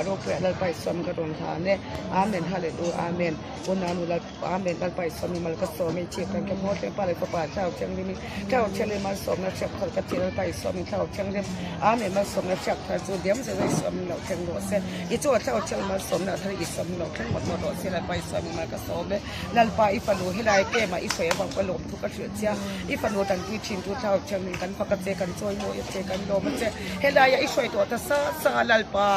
roh pe lal pai som ka ron tha ne amen hallelujah amen unanu lal amen lal pai som mal ka so me chi kan ke mo te pa le pa chao chang ni chao chele mal som na chak khal ka ti lal pai som chao chang dem amen mal som na chak kha chu dem se vai som lo chang ro se I chu chao chang mal som na thari som lo chang mot ro se lal pai som mal ka so me lal pai fa lo hilai ke ma I fe bang pa lo thu ka chu chia I fa lo tan ti thin tu chao chang ni kan fa ka te kan choi mo ye te kan lo ma che hilai ya I shoi to ta sa lal pa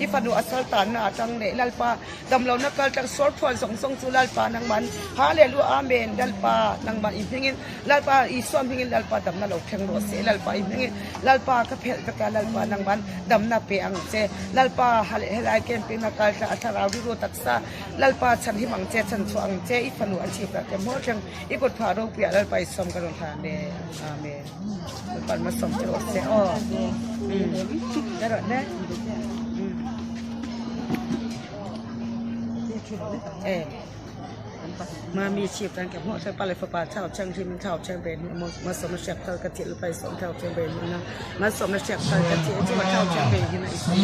I fa lo asal tan na chang ne lal pa dam lo na kal chang sor phon song song chu lal pa nang man hallelujah amen lal pa nang man I phingin lal pa I som phingin lal pa dam na lo theng ro se lal pa I phingin lal pa ka phel ka lal pa nang man dam na pe ang che lal pa helai ken pe na kal ta atharaw ri ro taksa lal pa chan hi mang che chan chu ang che I fa lo an chi pra ke mo chang I kot pha ro pia lal pa I som ka ron tha ne amen pa ma som che ro se o da ro neมามีชีพการเก็บหัวใช้ปลาเลยฟ้าเช่าช่างที่มันเช่าช่างเป็นมาสมเสียบเท่ากระเจี๊ยบไปสมเท่าช่างเป็นนะมาสมเสียบเท่ากระเจี๊ยบที่ว่าเท่าช่างเป็นที่ไหนสม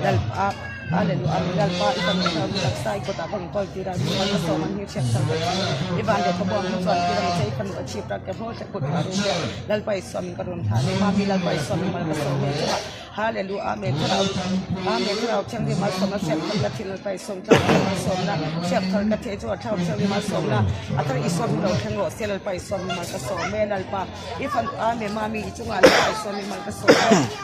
ดัลปะอะไรดูอะไรดัลปะอีกคนนึงรักษาอีกคนตาคนต่อยที่เราดูมันมาสมมันเสียบเท่ากระเจี๊ยบอีบานเด็กเขาบอกมันสอนที่เราใช้คนอาชีพการเก็บหัวใช้กดขารุ่งดัลไปสมกระดุมฐานมามีดัลไปสมมันก็สมเนี่ยฮาเลลูยาอาเมนเราช่างที่มาสมเสียบคนกระเทียมไปสมเท่ามาสมนะเสียบคนกระเทียมจั่วเท่าช่างที่มาสมนะอัตราอิสมเราแข่งรถเสียลไปสมมันก็สมเมนัลปะอีฟันอาเมนมามีจุงอะไรไปสมมันก็สม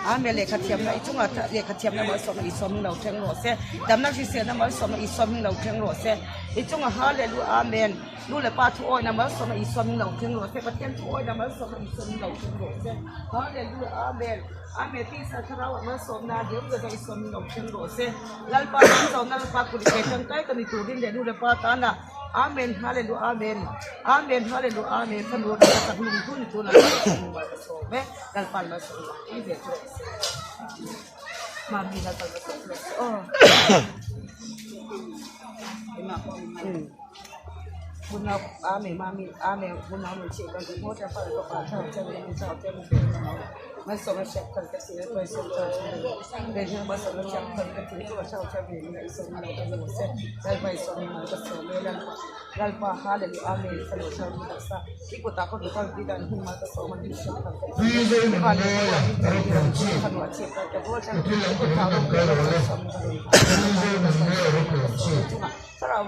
อาเมนเลขเทียมนะจุงอะไรเลขเทียมนะมาสมอิสมเราแข่งรถเสียดำนักที่เสียนะมาสมอิสมเราแข่งรถเสียอีจุงฮาเลลูยาอาเมนรู้เลยป้าทุกอยนะมาสมอิสมเราแข่งรถเสียประเทศทุกอยนะมาสมอิสมเราแข่งรถเสียฮาเลลูยาอาเมนอาเมที่สักเรามาสมนาเดี๋ยวจะสมเราเชิงโรเซลัลปาสมนาลปาคุริเกจังไกกันในตัวดินเดนูเลปาตานะอาเมนฮาเลลูอาเมนอาเมนฮาเลลูอาเมนพนุษย์สักลุงทุนตัวนั้นมาสมเมลัลปามาสมอีเดโรเซมามีลัลปามาสมโรเซโอ้คุณเอาอาเมมามีอาเมคุณเอาหนูเชื่อกันที่โมจะฟังก็ฟังเท่าจะไม่เท่าจะไม่เป็นมาสมเช็คกันกันสิแล้วไปสมเท่าเดี๋ยวมาสมเช็คกันกันที่ตัวเท่าจะไม่เป็นสมเราจะรู้เสร็จได้ไปสมมันก็สมเลยลัลปาฮาเลลูอาเมนสโลชาวิตัสสะที่กุตาคนดูกันที่ดันหิมะก็สมมันที่สมกันกันที่บ้านเราที่เป็นที่เราที่ขนมเชื่อกันแต่ว่าฉันที่กุตาเราเป็นสมกันถ้าเรา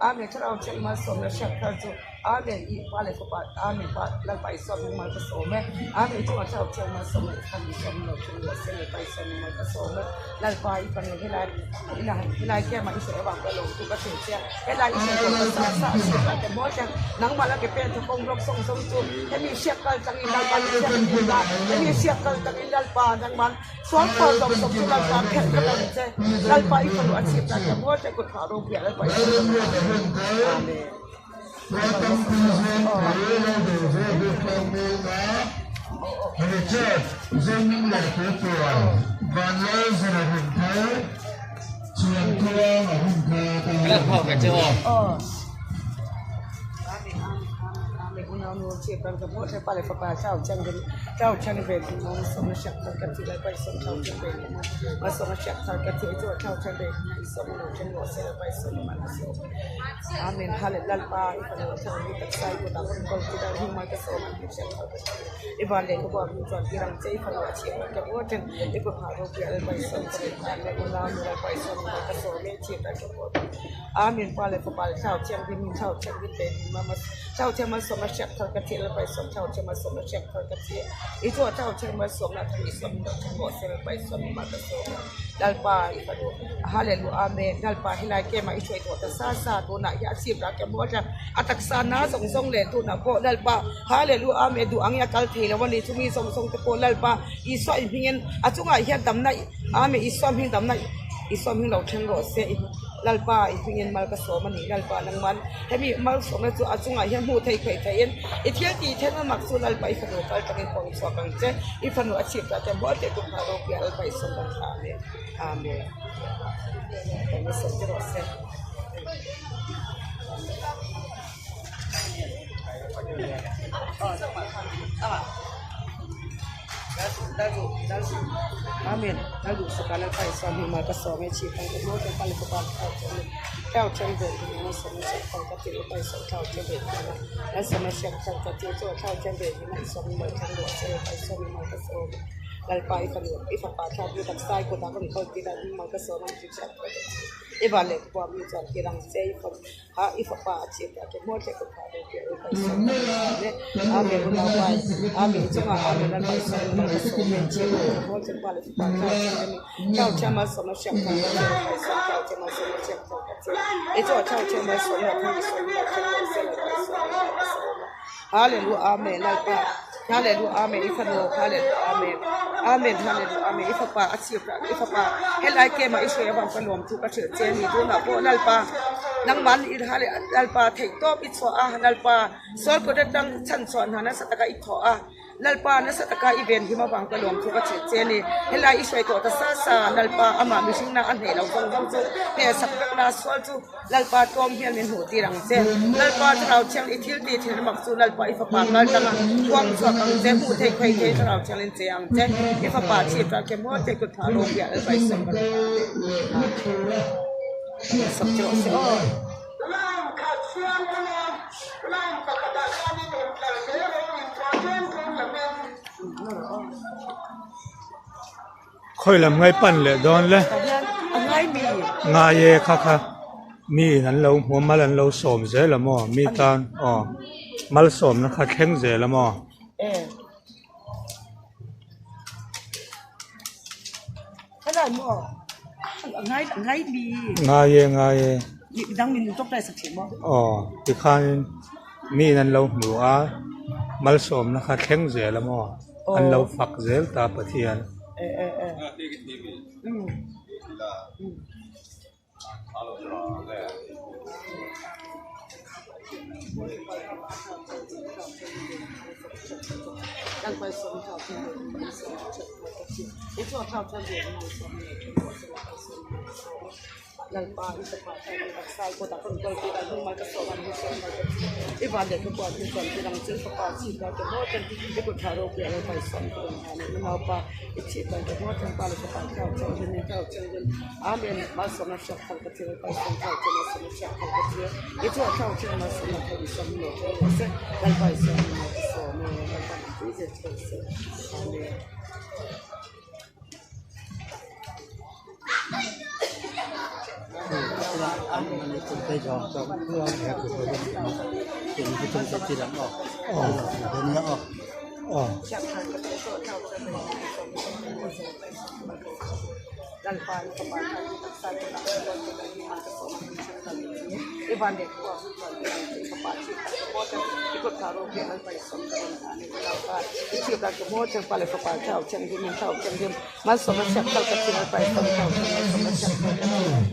อาเมนถ้าเราเช็คมาสมแล้วเช็คกันจูอาเมนอีกว่าเลยก็ป่าอาเมนป่าลัลไปสมมันก็สมแม่อาเมนที่ว่าเช่าเช็คมาสมกันสมเราช่วยเสร็จไปสมมันก็สมลัลไปอีกคนนึงที่ไรแก่มาอิสระบางก็ลงทุกประเทศเสียให้ไรอิสระก็สร้างสร้างสิ่งแต่บ่จังนังมาแล้วก็เป็นทุกองรบส่งจุให้มีเสียกันจังอินดัลปาเสียกันอินดัลให้มีเสียกันจังอินดัลปาจังมันสวนพอส่งจุลัลปาแข่งกันเลยเจ้ลัลปาอีกคนอาชีพแต่บ่จะกดขาโรงเรียนลัลปาอาเมนแล้วพ่อกับเจ้าคุณเอาหนูเชื่อกันกับพวกใช้ปลาเลยฟ้าเช่าช่างเป็นเจ้าช่างเป็นน้องสมศักดิ์กันที่ไรไปสมเช่าช่างเป็นมาสมศักดิ์กันที่ตัวเช่าช่างเป็นในสมเราช่างหัวเสียไปสมมันสมอาเมนฮาเลลูยาอีกคนเราช่างมีตักไซกุตาคนคนที่ได้หิมะก็สมมันที่เช่าอีบานเด็กก็บอกมีจวนที่รังใจคนเราเชื่อกันกับพวกช่างอีกคนหาโรคอะไรไปสมเป็นอะไรคุณเอาหนูไปสมมันก็สมไม่เชื่อกันกับพวกอาเมนปลาเลยฟ้าเช่าช่างที่มีเช่าช่างที่เป็นมาเช่าช่างมาสมเช็คเท่ากระเทียมไปสมเช่าช่างมาสมเช็คเท่ากระเทียมอีตัวเช่าช่างมาสมนะทั้งอีสมดอกทั้งหมดเช่างไปสมมาก็สมดัลปาอีกตัวฮาเลลูยาอาเมนดัลปาฮิลายเกมาอีช่วยตัวแต่ซาตัวน่ะยาสีบรักแกบอกจะอัตษานาส่งเลตัวน่ะก็ดัลปาฮาเลลูยาอาเมนดูอังยาคัลทีแล้ววันนี้ทุกมีส่งตะโกนดัลปาอีสอยพิงเงินอาจุงไอเฮียดำน่ะอาเมนอีสอยพิงดำน่ะอีสอยพิงเราทั้งหมดเสียลัลปาอีพิงเงินมาก็สมมันนี่ลัลปานังมันให้มีมาสมแล้วตัวอาจุงไอเฮียมูไทยเคยไทยเอ็นอีเที่ยงตีเท่านั้นมักสูลัลปาอีฟันโอการตั้งเป็นของสวกังเจอีฟันโออาชีพแต่บ่แต่กุมภาโรเปียลัลปาสมบังอาเมนอาเมนแต่ไม่สมจะรอเสีย Amin. Lalu sekarang saya suami maka suami cipta kedua dan paling kepada kau cenderung dengan sama siapa kau paisa kau cenderung dan sama siapa kau cenderung dengan suami maka suami maka suami lalpai kalau ifa pacar dia tak sai kau tak kau tidak maka suami cipta iba le kau bisa kirang saya ifa pacar cipta kedua cipta kau paisa amin lalpai amin cuma amin lalpai suami maka suami cipta kedua dan paling kau cuma sama siapa kau cuma sama siapa itu kau cuma Hallelujah, amen. Hallelujah, amen. Ifano, hallelujah, amen. Amen, hallelujah, amen. Ifapa, asyik, ifapa. Helai kema isu yang bang pelom tu kacil jeni tu nak po nalpa. Nang man irhale nalpa tektok itu nalpa. Soal kau datang canson hana setaka itu nalpa na setaka event hima bang pelom tu kacil jeni. Helai isu itu tasasa nalpa ama mising na anhe lau kong tu. He sabak na soal tu nalpa tom hian min hu tirang jen. Nalpa terau cang itil maksu nalpa ifapa ngal tanga kuang suak ang jen hu tek kai tek terau cang lin jeng jen ifapa cipta kemo tek kut thalo ya albai sambar sabjro se khơi làm ngay pan lệ đón lệ ngay ye kha mi hắn lâu hoa mal hắn lâu sôm dễ là mò mi tan mal sôm nó khá khéng dễ là mò cái này mò ngay mi ngay ye đang mình chốc đây sạch chỉ mò thì khan mi hắn lâu mù mal sôm nó khá khéng dễ là mò hắn lâu phật dễ ta bát thiên đang quay sống thảo thiên đường itu thảo thiên đường yang pa itu pa sai ko tak kon ko tak rumah ke sowan ni iban de ko buat kon kita mesti pa si ka ke mo ten ko tharo ke ala pa son ko ni na pa ichi pa ke mo ten pa le pa ka chen amen mas na shak ka ke pa son ka ke mas na shak ka ke itu thao chen mas na ka son no se dal pa son no so no pa ti se amen anh mình tay giò cho cái hẹp của tôi thì cái chân sẽ chỉ đánh ở bên nhá Lalpan kepada kita satu dan lima Iban dek kuat kepada kita kemudian ikut taruh ke alpai somkan ani lalpan itu dah kemudian pada kepada kau cengdim mas sama syakal kecil alpai somkan sama syakal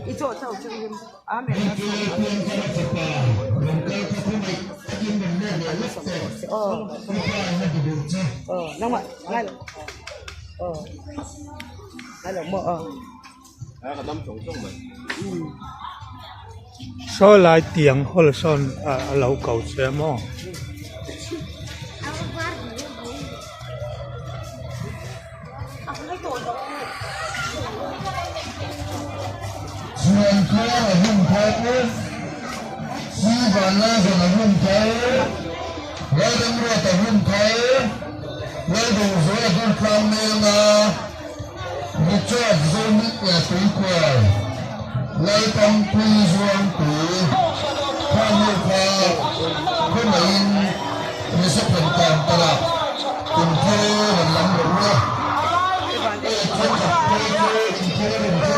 itu tahu cengdim amin nama ngay là mơ cái đâm trống trống mình số lại tiếng hồi son lâu cầu xe mò Hãy Richard Zonic là tuổi quà lấy tâm quy doan tuổi khoa mô khoa có mấy như sắp hình tàn tà lạc tình thơ hình lắm rụng ra thiên thật quê thơ hình thơ hình thơ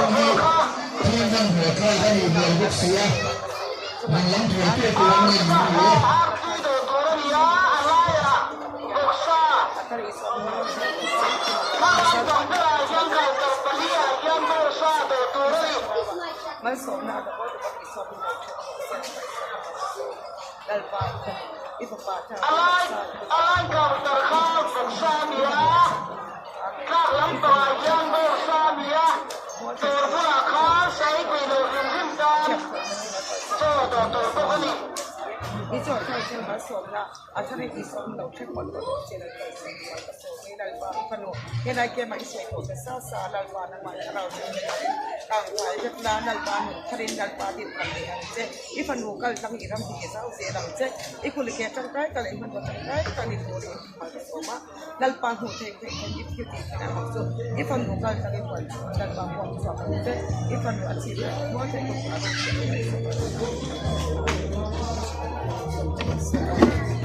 thiên năng hệ khai ra hình đường quốc xưa mình lắm thuyền kia của mình nữa masuk nak ada boleh bagi suami dan pak itu pak Alan kau terkau bersamia, kau lampai yang bersamia, terpulakkan saya pilih himdan, jodoh terpulih. 一座跳进了所了，啊，他那一所楼太广了，现在在什么个所谓来吧，可能现在给买些我的啥啥来吧，那么เราต่างฝ่ายจะด้านนัลปานุทะเลนัลปาดิบกันเลยเจ้อีฟันนูกัลตั้งอีรำที่เจ้าเสียดังเจ้อีคุลิเกจังไกกัลอีมันก็จังไกกัลอีโมรีมาจะสมานัลปาหูเทคเทคยิบยิบนะฮะสุอีฟันนูกัลตั้งอีวันนัลปาหูสองเจ้อีฟันนูอาชีพมั่วเจ้ตุกอาชีพ